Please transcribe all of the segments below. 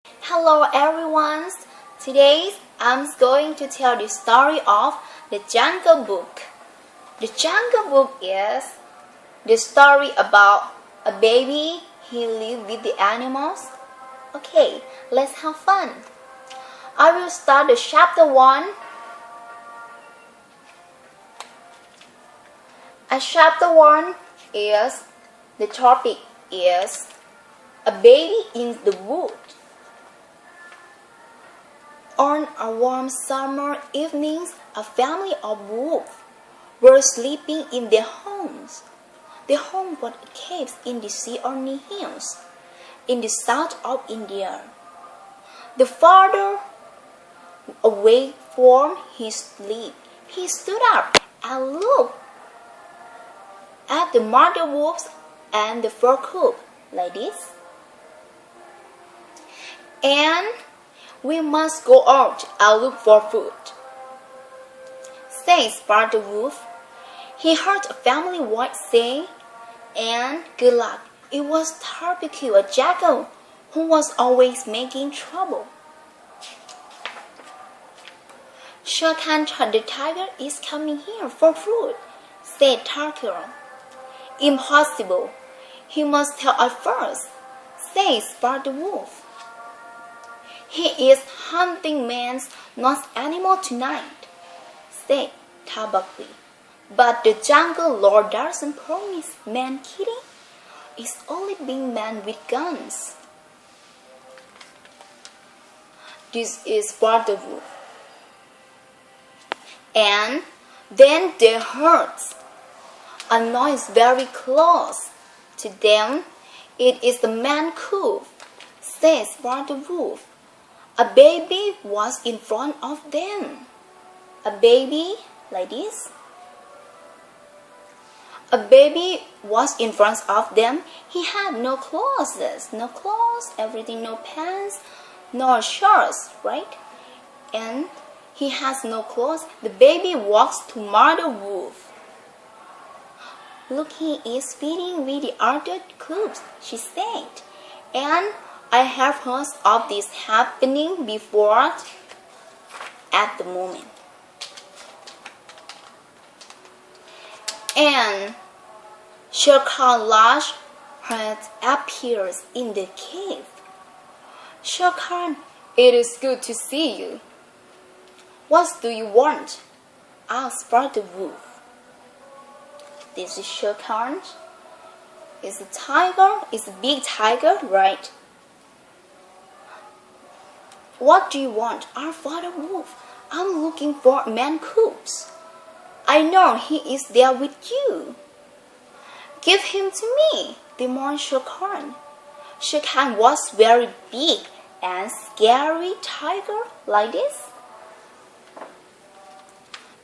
Hello everyone! Today I'm going to tell the story of the Jungle Book. The Jungle Book is the story about a baby he lived with the animals. Okay, let's have fun. I will start the chapter 1. Chapter 1 is the topic is a baby in the wood. On a warm summer evening, a family of wolves were sleeping in their homes. Their home was caves in the sea or near hills, in the south of India. The father, awake from his sleep, he stood up and looked at the mother wolves and the fur coop like this. And we must go out and look for food, says Father Wolf. He heard a family voice say, and good luck, it was Barbecue, a jackal, who was always making trouble. Shere Khan, the tiger, is coming here for food, said Tarkir. Impossible, he must tell us first, says Father Wolf. He is hunting man's, not animal tonight, said Tabakli. But the jungle lord doesn't promise man killing. It's only being men with guns. This is Father Wolf. And then they heard a noise very close to them. It is the man coop, says Father Wolf. A baby was in front of them. A baby like this. A baby was in front of them. He had no clothes, everything, no pants, no shorts, right? And he has no clothes. The baby walks to Mother Wolf. Look, he is feeding with the other cubs, she said. And I have heard of this happening before at the moment. And Shere Khan large head appears in the cave. Shere Khan, it is good to see you. What do you want? Asked Father Wolf. This is Shere Khan. It's a tiger. It's a big tiger, right? What do you want? Our Father Wolf. I'm looking for man coops. I know he is there with you. Give him to me, demanded Shere Khan. Shere Khan was very big and scary tiger like this.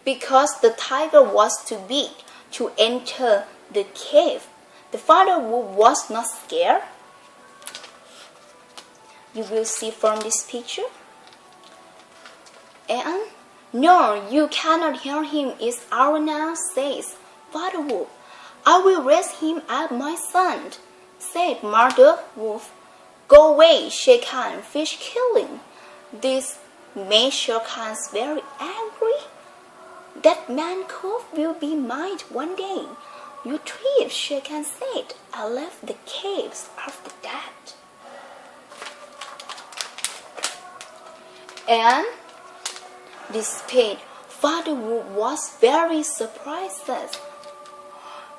Because the tiger was too big to enter the cave, the Father Wolf was not scared. You will see from this picture. And no, you cannot hear him. It's our now, says Father Wolf. I will raise him as my son, said Mother Wolf. Go away, Shere Khan, fish killing. This made Shere Khan very angry. That man cove will be mine one day. You thief, Shere Khan said. I left the caves after that. And despite Father Wolf was very surprised.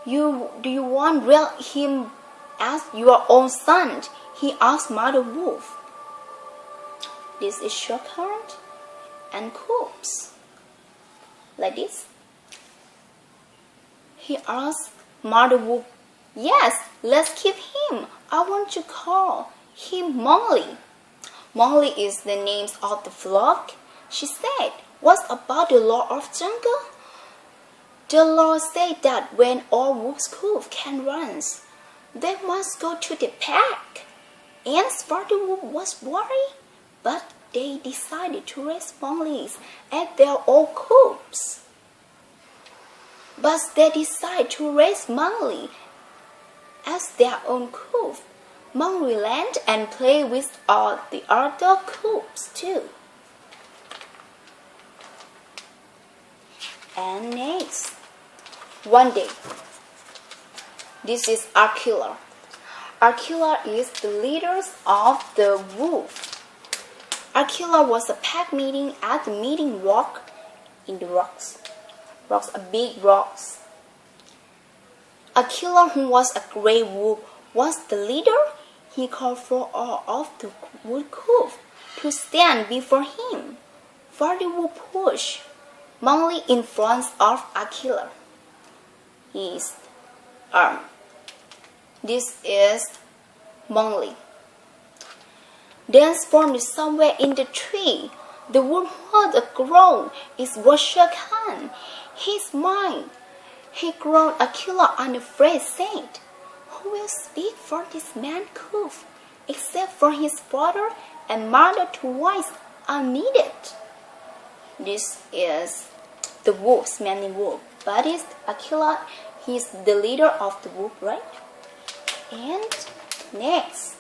Do you want him as your own son? He asked Mother Wolf. This is Shere Khan and coops. Like this. He asked Mother Wolf. Yes, let's keep him. I want to call him Mowgli. Mowgli is the name of the flock. She said, what about the law of jungle? The law said that when all wolves can run, they must go to the pack. And Father Wolf was worried, but they decided to raise Mowgli at their own coops. But they decided to raise Mowgli as their own coop. Mowgli land and play with all the other cubs too. And next, one day, this is Akela. Akela is the leader of the wolf. Akela was a pack meeting at the meeting rock in the rocks, big rocks. Akela, who was a great wolf, was the leader. He called for all of the wood cubs to stand before him, for they would push Mowgli in front of Akela. His arm. This is Mowgli. Then from somewhere in the tree, the wolf heard a groan. It was Shere Khan. His mind. He groaned. Akela, unafraid, said, "Who will speak for this man cub, except for his father and mother twice unneeded?" This is the wolf's manly wolf, but it's Akela. He's the leader of the wolf, right? And next,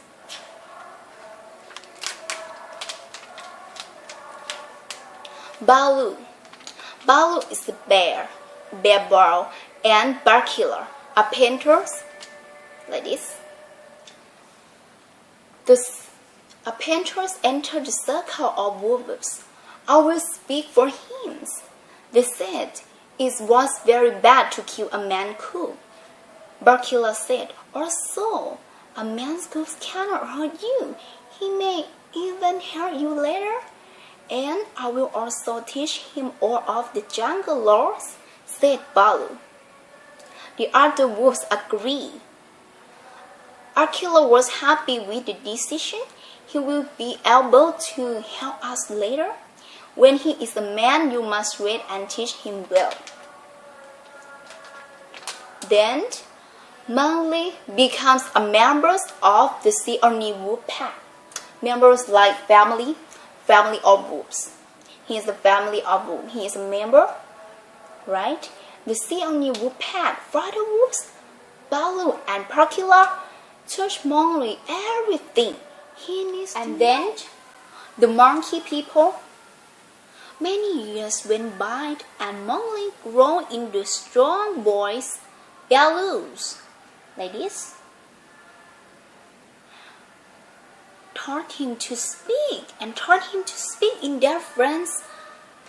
Baloo. Baloo is a bear Barrow, and Barkiller are painters like this. The painters enter the circle of wolves. I will speak for him. They said it was very bad to kill a man cub. Barkiller said, "Also, a man's cub cannot hurt you. He may even hurt you later. And I will also teach him all of the jungle laws," said Baloo. The other wolves agreed. Akela was happy with the decision. He will be able to help us later. When he is a man, you must wait and teach him well. Then Mowgli becomes a member of the Seeonee Wolf Pack. Members like family of wolves. He is a family of wolves. He is a member, right? The Seeonee Wolf Pack, father wolves, Baloo and Barkiller, teach Mowgli everything he needs to know. And then the monkey people. Many years went by and Mowgli grew into strong boys, Baloos, like this. Taught him to speak in their friends'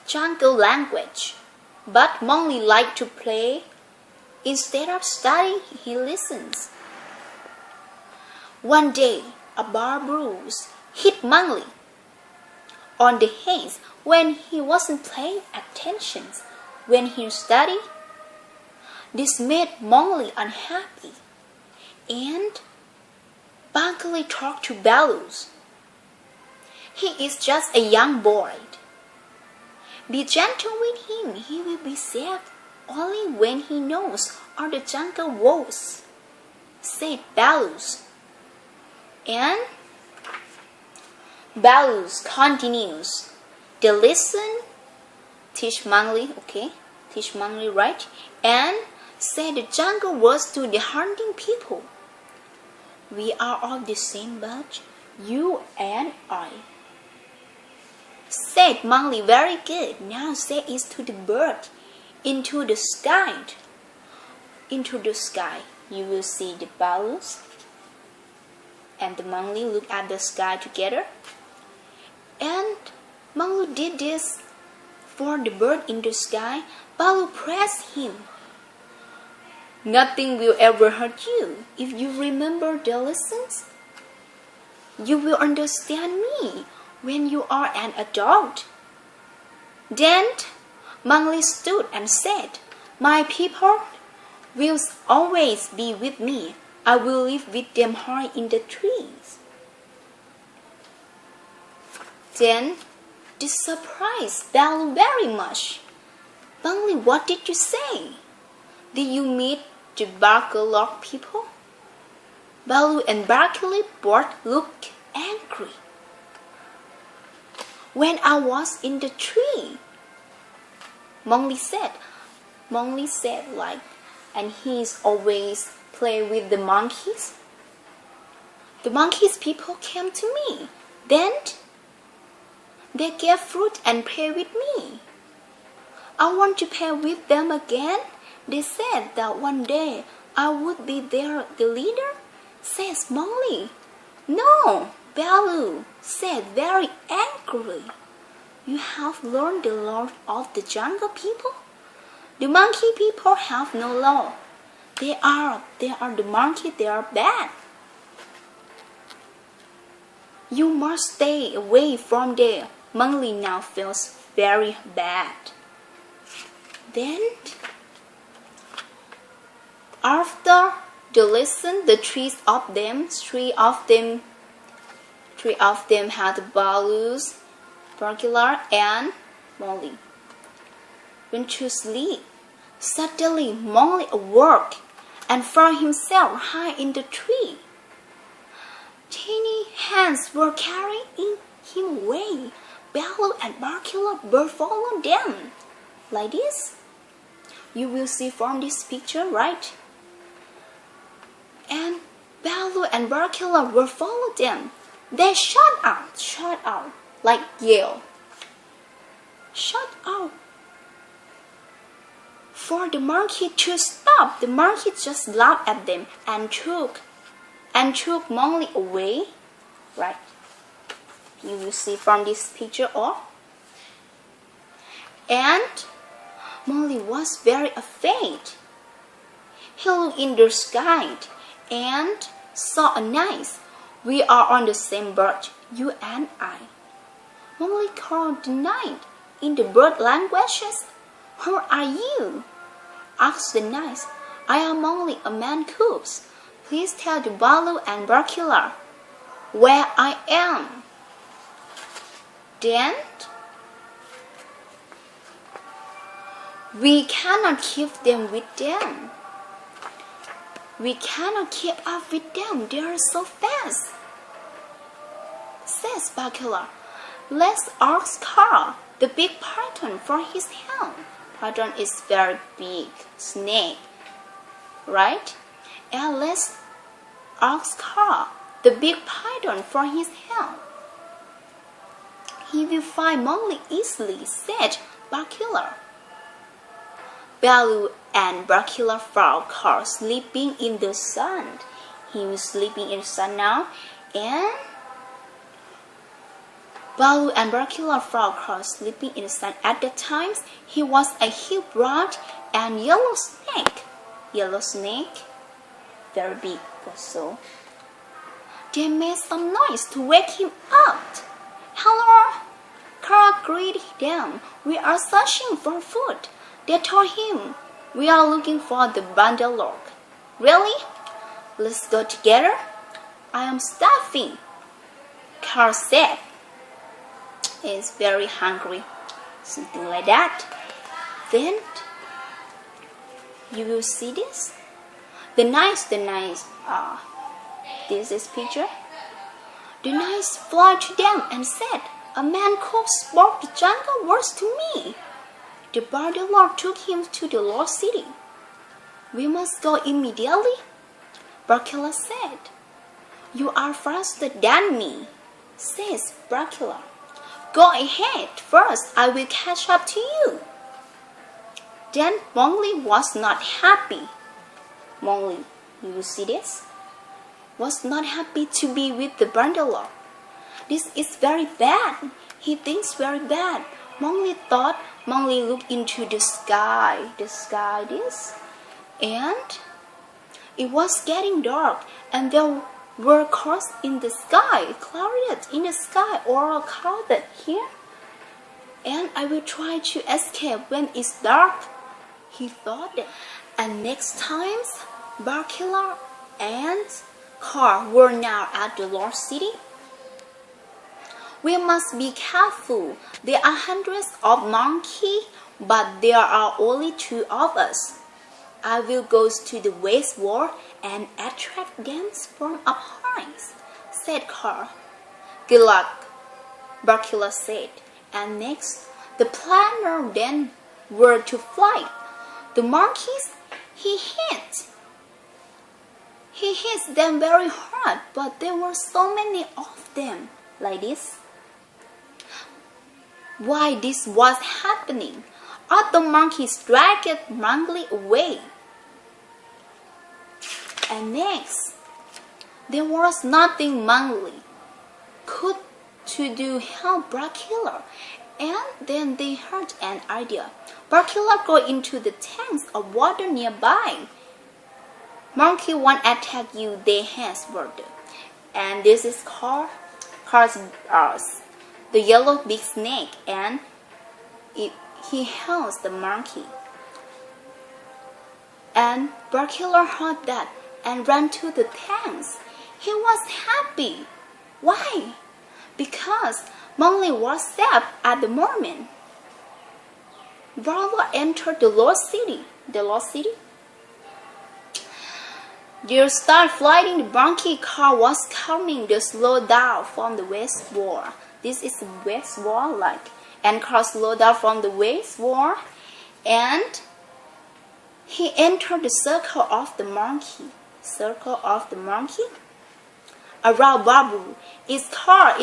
jungle language. But Mowgli liked to play. Instead of studying, he listens. One day, a bar bruise hit Mowgli on the head when he wasn't paying attention when he studied. This made Mowgli unhappy, and Mowgli talked to Baloo. He is just a young boy. Be gentle with him. He will be safe only when he knows all the jungle wolves, said Baloo. And Baloo continues. They listen, teach Mowgli, right? And say the jungle wolves to the hunting people. We are of the same batch, you and I. Said Mowgli, very good. Now say it to the bird. Into the sky. Into the sky. You will see the Baloos. And the Mowgli look at the sky together. And Mowgli did this for the bird in the sky. Baloo praised him. Nothing will ever hurt you if you remember the lessons. You will understand me when you are an adult. Then Mowgli stood and said, "My people will always be with me. I will live with them high in the trees." Then this surprised Baloo very much. "Mowgli, what did you say? Did you meet the Barkiller people?" Baloo and Barkiller both looked angry. "When I was in the tree," Mowgli said, and he's always play with the monkeys. The monkey's people came to me. Then they gave fruit and played with me. I want to play with them again. They said that one day I would be the leader, says Mowgli. No, Baloo said very angrily. You have learned the law of the jungle people? The monkey people have no law. They are the monkey, they are bad. You must stay away from there. Mowgli now feels very bad. Then, after they listened, the three of them had Baloo's, Bagheera, and Mowgli went to sleep. Suddenly, Mowgli awoke and found himself high in the tree. Tiny hands were carrying him away. Baloo and Bagheera were following them. Like this. You will see from this picture, right? And Baloo and Bagheera were following them. They shut out, like yell. Shut out. For the monkey to stop, the monkey just laughed at them and took Mowgli away. Right? You will see from this picture or. And Mowgli was very afraid. He looked in the sky and saw a nice. We are on the same bird, you and I. Mowgli called the night in the bird languages. Who are you? Asked the night. I am Mowgli, a man cub. Please tell the Baloo and Bagheera where I am. Then we cannot keep them with them. We cannot keep up with them. They are so fast. Says Bagheera. Let's ask Carl, the big python, for his help. Python is very big snake, right? And let's ask Carl, the big python, for his help. He will find Mowgli easily, said Bagheera. Baloo and Bagheera found Carl sleeping in the sun. He was sleeping in the sun now, and Baloo and Bagheera found Carl sleeping in the sun. At that time, he was a huge brown and yellow snake. Yellow snake, very big also. They made some noise to wake him up. Hello! Carl greeted them. We are searching for food. They told him, we are looking for the bundle log. Really? Let's go together. I am starving. Carl said. He's very hungry. Something like that. Then, you will see this. The nice, this is picture. The nice flew to them and said, a man called spoke the jungle words to me. The bundle lord took him to the lost city. We must go immediately, Bagheera said. You are faster than me, says Bagheera. Go ahead, first I will catch up to you. Then Mowgli was not happy. Mowgli, you will see this, was not happy to be with the bundle lord. This is very bad. He thinks very bad. Mowgli thought. Mowgli looked into the sky this, and it was getting dark, and there were clouds in the sky, clouded in the sky, or clouded here. And I will try to escape when it's dark, he thought. And next time, Bagheera and Carl were now at the lost city. We must be careful. There are hundreds of monkeys, but there are only 2 of us. I will go to the west wall and attract them from up high, said Carl. Good luck, Bagheera said. And next, the planner then were to fly. The monkeys he He hits them very hard, but there were so many of them, like this. Why this was happening? Other monkeys dragged Mowgli away. And next, there was nothing Mowgli could to do help Barkiller. And then they had an idea. Barkiller go into the tanks of water nearby. Monkey won't attack you, their hands word. And this is Car's the yellow big snake, and he helps the monkey. And Barkiller heard that and ran to the tanks. He was happy. Why? Because Mowgli was safe at the moment. Barlow entered the lost city. They start flying. The monkey car was coming to slow down from the west wall. This is the west wall, and car slowed down from the west wall, and he entered the circle of the monkey. Around Babu, it's car.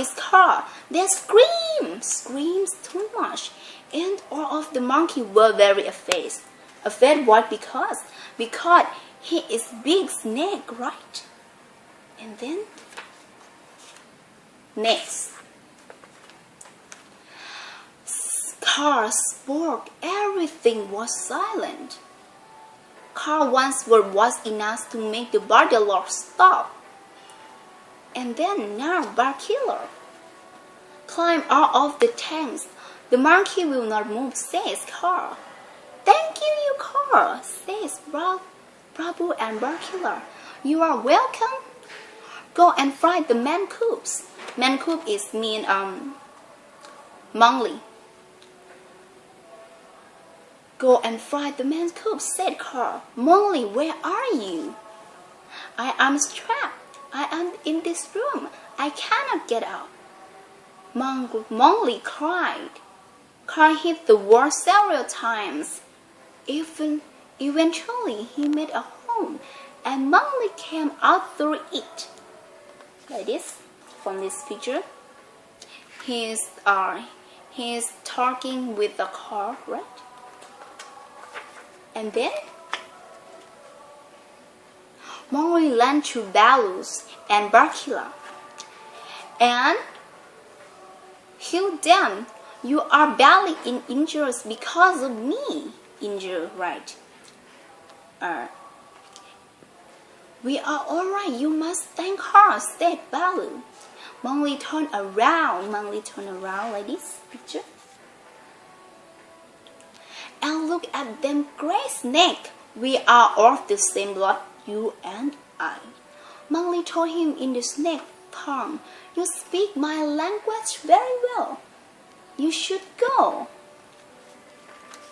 They screams too much, and all of the monkey were very afraid. Afraid what? Because he is big snake, right? And then next, Car spoke. Everything was silent. Car once word was enough to make the barkiller stop. And then now Barkiller climb out of the tanks. The monkey will not move, says Car. Thank you, Car, says Babu and Barkiller. You are welcome. Go and fry the mancoops. Mancoop is mean Mowgli. Go and fry the mancoops, said Car. Mowgli, where are you? I am trapped. I am in this room. I cannot get out. Mowgli cried. Car hit the wall several times. Eventually, he made a home, and Mowgli came out through it. Like this, from this picture. He's talking with the car, right? And then Mowgli ran to Baloo and Barkiller and healed them. You are badly injured because of me. Injured, right? We are alright. You must thank her, said Baloo. Mowgli turned around. Like this picture. And look at them, great snake. We are all the same blood, you and I. Mowgli told him in the snake tongue, you speak my language very well. You should go.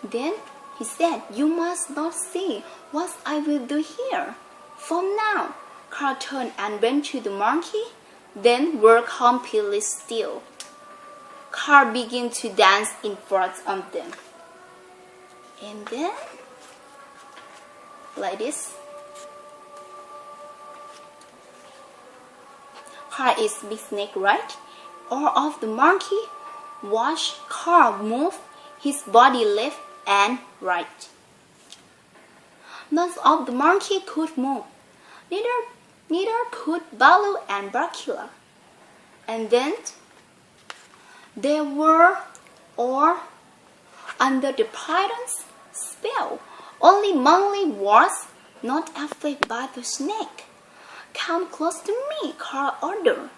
Then he said, you must not see what I will do here. From now, Car turned and went to the monkey, then were completely still. Car began to dance in front of them. And then, like this. Car is big snake, right? All of the monkey watched Car move his body left and right. None of the monkey could move. Neither could Baloo and Barkiller. And then they were all under the python's spell. Only Mowgli was not afraid by the snake. Come close to me, Car ordered.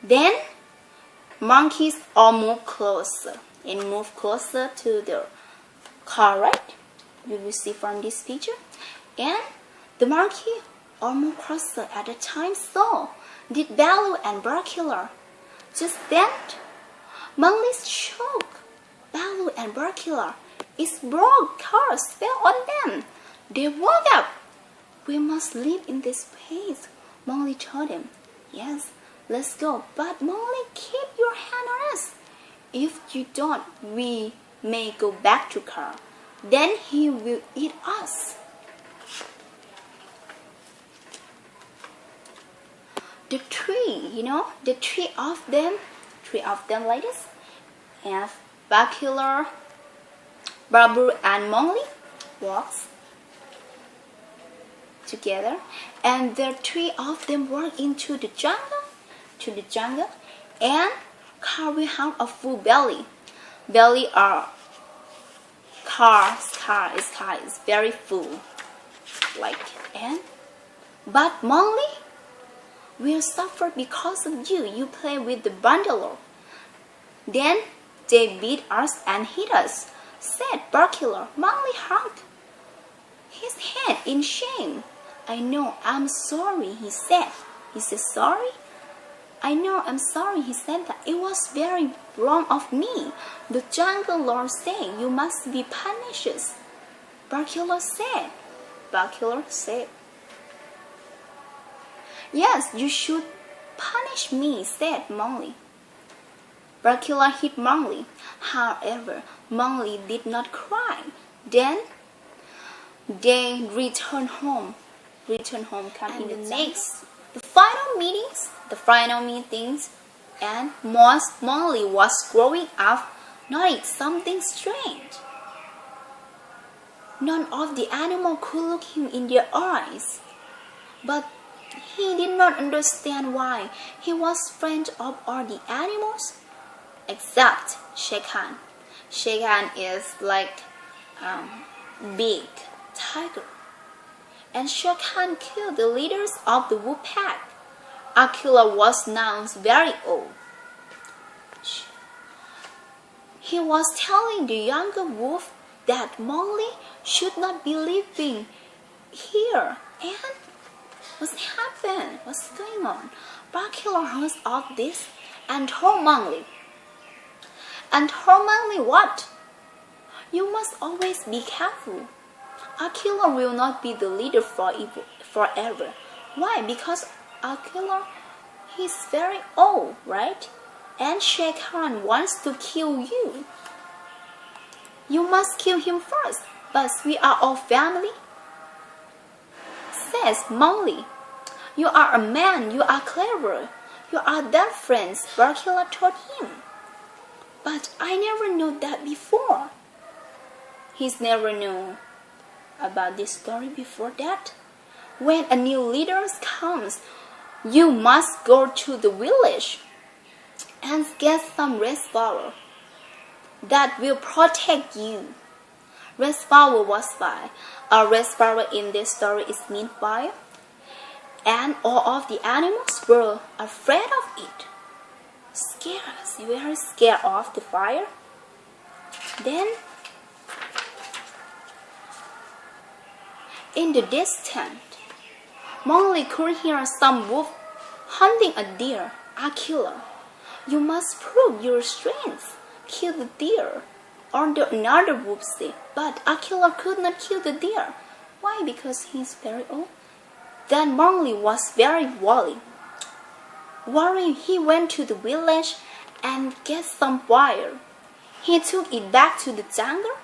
Then monkeys all moved closer to the car, right? You will see from this picture. And the monkey all moved closer at a time. So did Baloo and Barkiller. Just then, Mowgli's choke. Baloo and Barkiller. It broke. Cars fell on them. They woke up. We must live in this place, Mowgli told him. Yes, let's go. But Mowgli, keep your hand on us. If you don't, we may go back to Car. Then he will eat us. the tree, the three of them like this, and Bakula, Babu and Mowgli walks together, and the three of them walk into the jungle, and carry out a full belly. Belly are car is very full, but Mowgli will suffer because of you. You play with the bundler. Then they beat us and hit us, said Bakula. Mowgli hugged his head in shame. I know, I'm sorry, he said. He said, sorry? I know, I'm sorry, he said that. It was very wrong of me. The jungle lord said, you must be punished. Bakula said, yes, you should punish me, said Mowgli. Bakula hit Mowgli. However, Mowgli did not cry. Then they returned home. Come in the next. The final meetings, and Mowgli was growing up, noticed something strange. None of the animals could look him in their eyes, but he did not understand why. He was friend of all the animals, except Shere Khan. Shere Khan is like big tiger. And Shere Khan killed the leaders of the wolf pack. Akela was now very old. He was telling the younger wolf that Mowgli should not be living here. And what happened? What's going on? Akela heard all this and told Mowgli. What? You must always be careful. Akela will not be the leader forever. Why? Because Akela, he's very old, right? And Shere Khan wants to kill you. You must kill him first. But we are all family, says Mowgli. You are a man. You are clever. You are their friends, Bakula told him. But I never knew that before. He's never knew about this story before that. When a new leader comes, you must go to the village and get some red flower that will protect you. Red flower was fire. A red flower in this story is mean fire, and all of the animals were afraid of it. Very scared of the fire. Then in the distance, Mowgli could hear some wolf hunting a deer. Akela, you must prove your strength. Kill the deer. Or another wolf said. But Akela could not kill the deer. Why? Because he's very old. Then Mowgli was very worried. He went to the village and get some wire. He took it back to the jungle.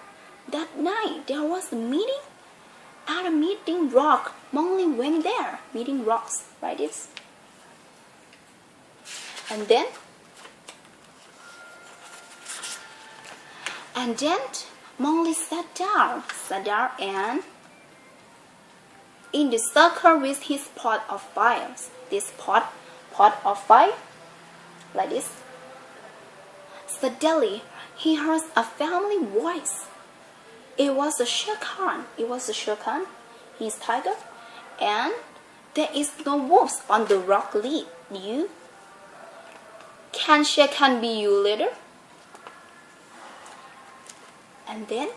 That night there was a meeting. At a meeting rock, Mowgli went there, meeting rocks, like this. And then Mowgli sat down and in the circle with his pot of fire. This pot of fire, like this. Suddenly, he heard a family voice. It was a Shere Khan. He's tiger, and there is no wolves on the rock lead. You can Shere Khan be your leader? And then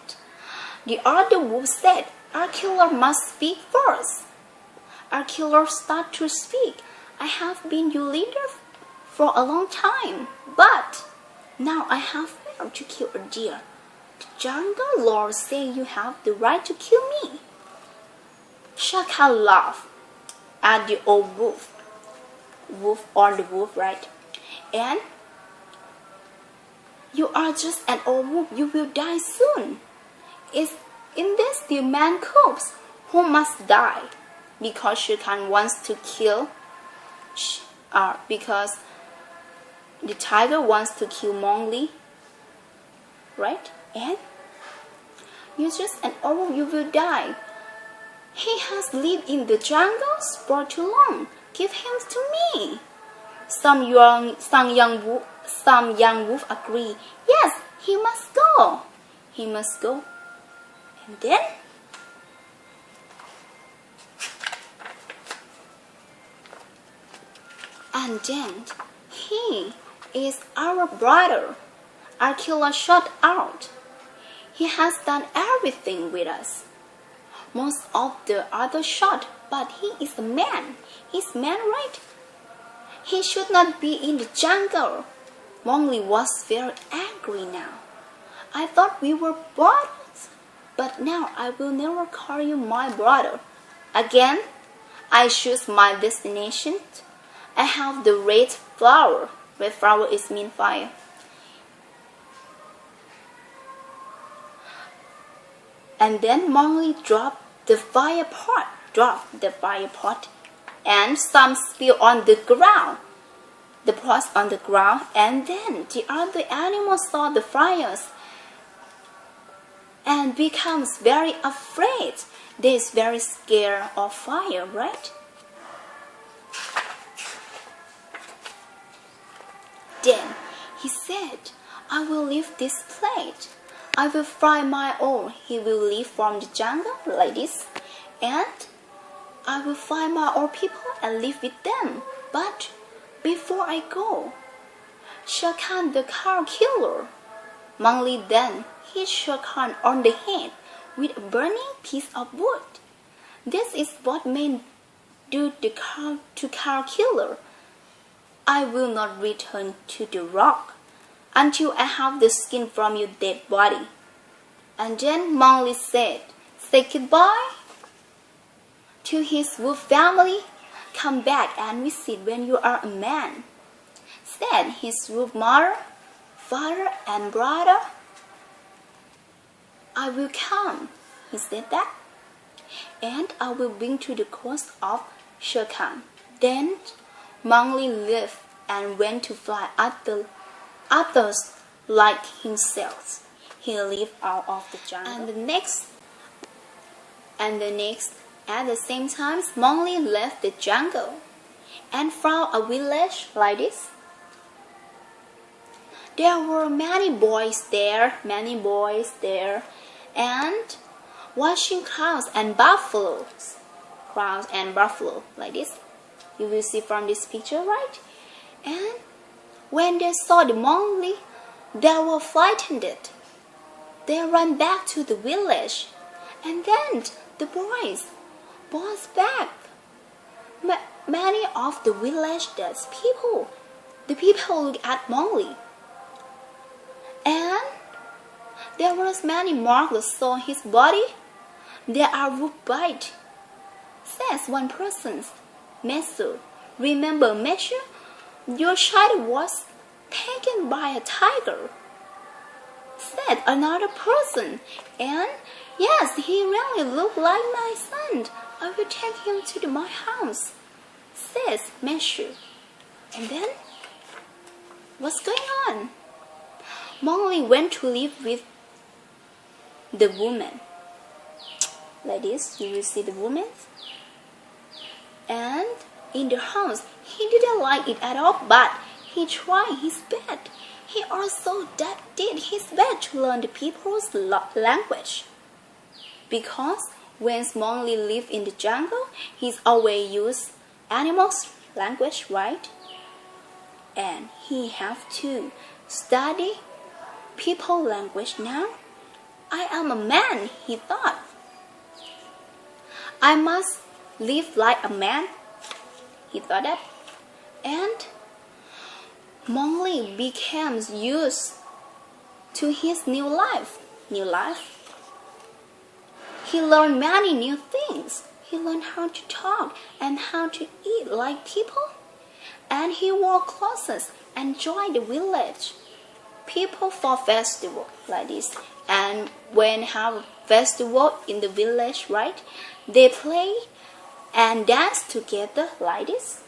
the other wolf said, Akela must speak first. Akela started to speak. I have been your leader for a long time, but now I have failed to kill a deer. The jungle lord says you have the right to kill me. Shere Khan laughed at the old wolf. Right? And you are just an old wolf. You will die soon. Is in this the man who must die because Shere Khan wants to kill because the tiger wants to kill Mowgli, right? And you're just an owl, you will die. He has lived in the jungles for too long. Give him to me. Some young wolf agree. Yes, he must go. He must go. And then he is our brother. Our killer shot out. He has done everything with us. Most of the others shot, but he is a man. He's man, right? He should not be in the jungle. Mowgli was very angry now. I thought we were brothers, but now I will never call you my brother. Again, I choose my destination. I have the red flower. Red flower is mean fire. And then Mowgli dropped the fire pot, and some spill on the ground. The pots on the ground, and then the other animals saw the fires and becomes very afraid. They is very scared of fire, right? Then he said, I will leave this place. I will fry my own. He will leave from the jungle like this. And I will find my own people and live with them. But before I go, Shere Khan the cow killer. Mowgli then hit Shere Khan on the head with a burning piece of wood. This is what men do to cow killer. I will not return to the rock until I have the skin from your dead body. And then Mowgli said, say goodbye to his wolf family. Come back and visit when you are a man. Said his wolf mother, father, and brother. I will come, he said that, and I will bring to the coast of Shere Khan. Then Mowgli left and went to fly after others like himself. He lived out of the jungle. And the next, at the same time, Mowgli left the jungle and found a village like this. There were many boys there, and watching cows and buffalo, like this. You will see from this picture, right? And when they saw the Mowgli, they were frightened. They ran back to the village, and then the boys back. Many of the villagers the people look at Mowgli, and there was many marks on his body. There are wolf bite. Says one person, Messer, remember Messer? Your child was taken by a tiger. Said another person, and yes, he really looked like my son. I will take him to my house, says Messer. And then, what's going on? Mowgli went to live with the woman. Like this, you will see the woman. And in the house, he didn't like it at all, but he tried his best. He also did his best to learn the people's language. Because when Mowgli lived in the jungle, he's always used animals' language, right? And he have to study people language now. I am a man, he thought. I must live like a man, he thought that. And Mowgli became used to his new life. He learned many new things. He learned how to talk and how to eat like people. And he wore clothes and joined the village. People for festival like this. And when have a festival in the village, right? They play and dance together like this.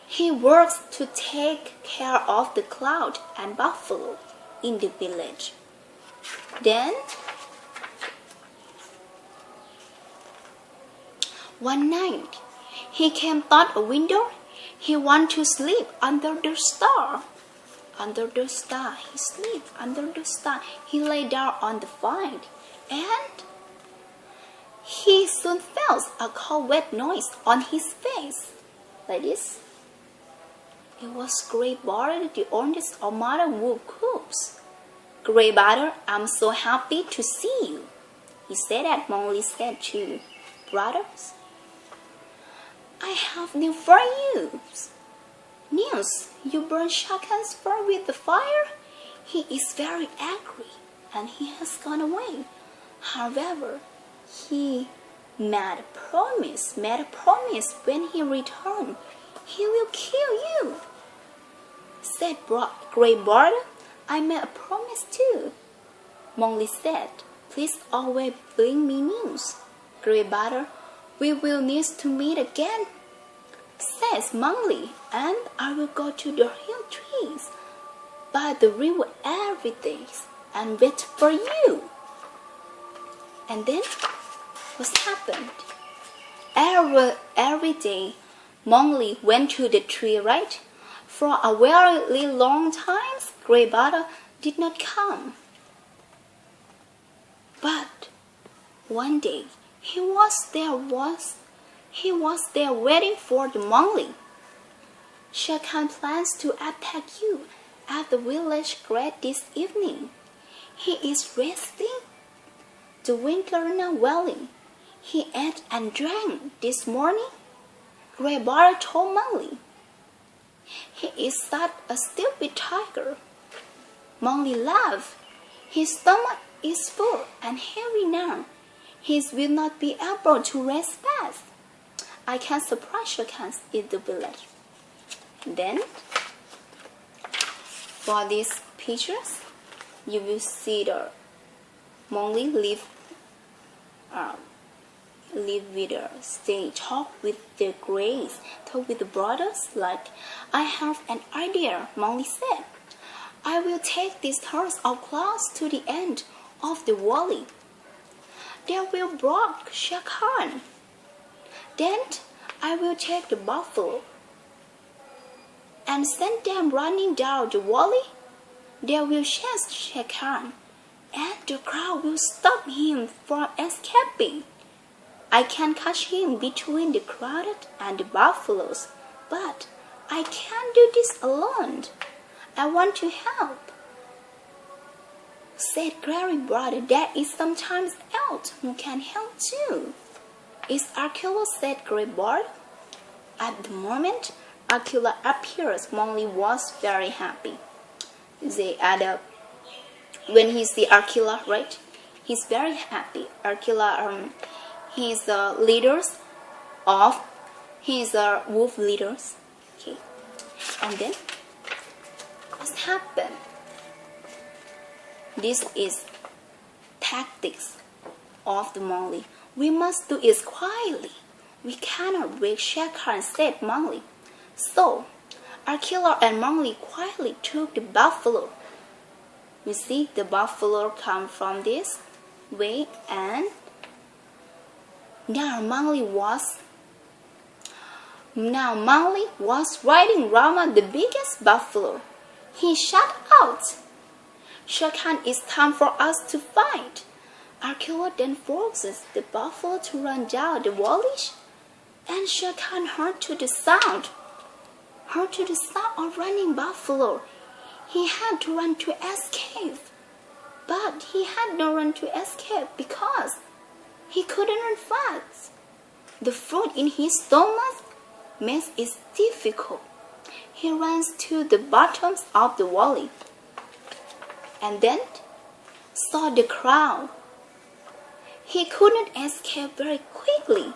He works to take care of the cloud and buffalo in the village. Then, one night, he came through a window. He wanted to sleep under the star. Under the star, he slept under the star. He lay down on the vine, and he soon felt a cold wet noise on his face, like this. It was Grey Butter, the oldest of Mother Wolf cubs. Grey Butter, I'm so happy to see you. He said that Mowgli said to brothers. I have news for you. News, you burned Shere Khan's fur with the fire? He is very angry and he has gone away. However, he made a promise when he returned. He will kill you. Said Grey Butter, I made a promise too. Mowgli said, please always bring me news. Grey Butter, we will need to meet again. Says Mowgli, and I will go to the hill trees by the river every day and wait for you. And then, what happened? Every day, Mowgli went to the tree, right? For a very long time, Grey Butter did not come. But one day, he was there waiting for the Mowgli. Shere Khan plans to attack you at the village gate this evening. He is resting, doing Karna Valley. He ate and drank this morning. Grey Butter told Mowgli. He is such a stupid tiger. Mowgli laughed. His stomach is full and heavy now. He will not be able to rest fast. I can surprise Shere Khan in the village. Then, for these pictures, you will see the Mowgli live with the stage, talk with the Greys, talk with the brothers. Like, I have an idea, Mowgli said. I will take these herds of clouds to the end of the valley. They will block Shere Khan. Then I will take the buffalo and send them running down the valley. They will chase Shere Khan, and the crowd will stop him from escaping. I can catch him between the crowd and the buffaloes, but I can't do this alone. I want to help. Said Grey Butter, there is sometimes else who can help too. Is Akela, said Grey Butter. At the moment Akela appears, Mowgli was very happy. When he see Akela, right? He's very happy. Akela, he's the wolf leaders. Okay, and then what happened? This is tactics of the Mowgli. We must do it quietly. We cannot wake Shere Khan, said Mowgli. So, Akela and Mowgli quietly took the buffalo. You see, the buffalo come from this way, and now Mowgli was riding Rama, the biggest buffalo. He shot out. Shere Khan, it's time for us to fight. Akela then forces the buffalo to run down the valley, and Shere Khan heard the sound of running buffalo. He had to run to escape, but he had no run to escape because he couldn't run fast. The food in his stomach makes it difficult. He runs to the bottoms of the valley, and then saw the crowd. He couldn't escape very quickly.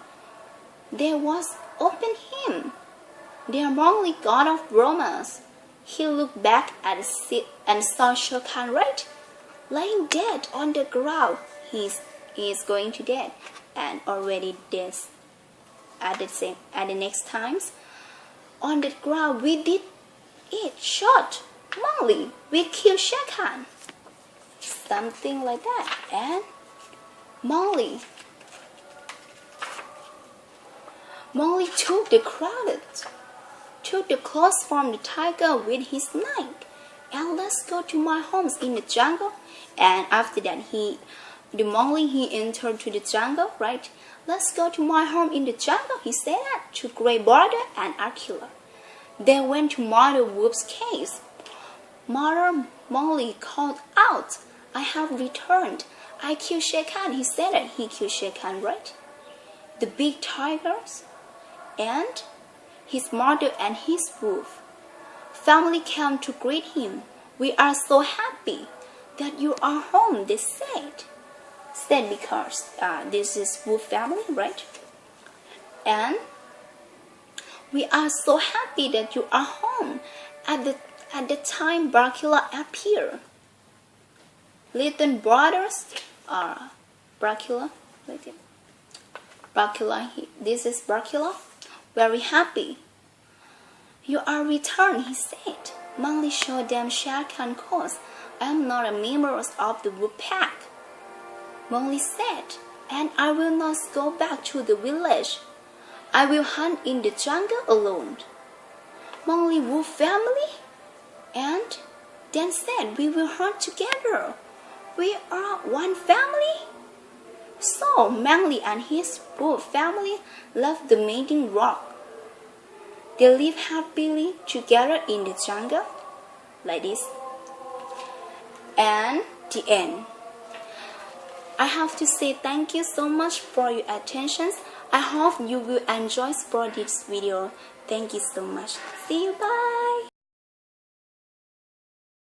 There was open him. Their Mowgli, god of romance. He looked back at the seat and saw Shere Khan, right, lying dead on the ground. He is going to dead, and already dead. At the next times, On the ground, we did it. Shot Mowgli. We killed Shere Khan. Something like that. And Mowgli took the clothes from the tiger with his knife, and let's go to my homes in the jungle. And after that, the Mowgli entered to the jungle, right? Let's go to my home in the jungle, he said to Grey Border and Akela. They went to Mother Wolf's cave. Mother Mowgli called out, I have returned. I killed Shere Khan. He said that he killed Shere Khan, right? The big tigers and his mother and his wolf family came to greet him. We are so happy that you are home, they said. Said because this is wolf family, right? And we are so happy that you are home. At the time Barkilla appeared, little brothers are Barkilla. This is Barkilla. Very happy. You are returned, he said. Mowgli showed them Shere Khan cause. I am not a member of the wolf pack. Mowgli said, and I will not go back to the village. I will hunt in the jungle alone. Mowgli wolf family? And then said, we will hunt together. We are one family. So Mowgli and his wolf family left the mating rock. They live happily together in the jungle, like this. And the end. I have to say thank you so much for your attention. I hope you will enjoy this video. Thank you so much. See you, bye.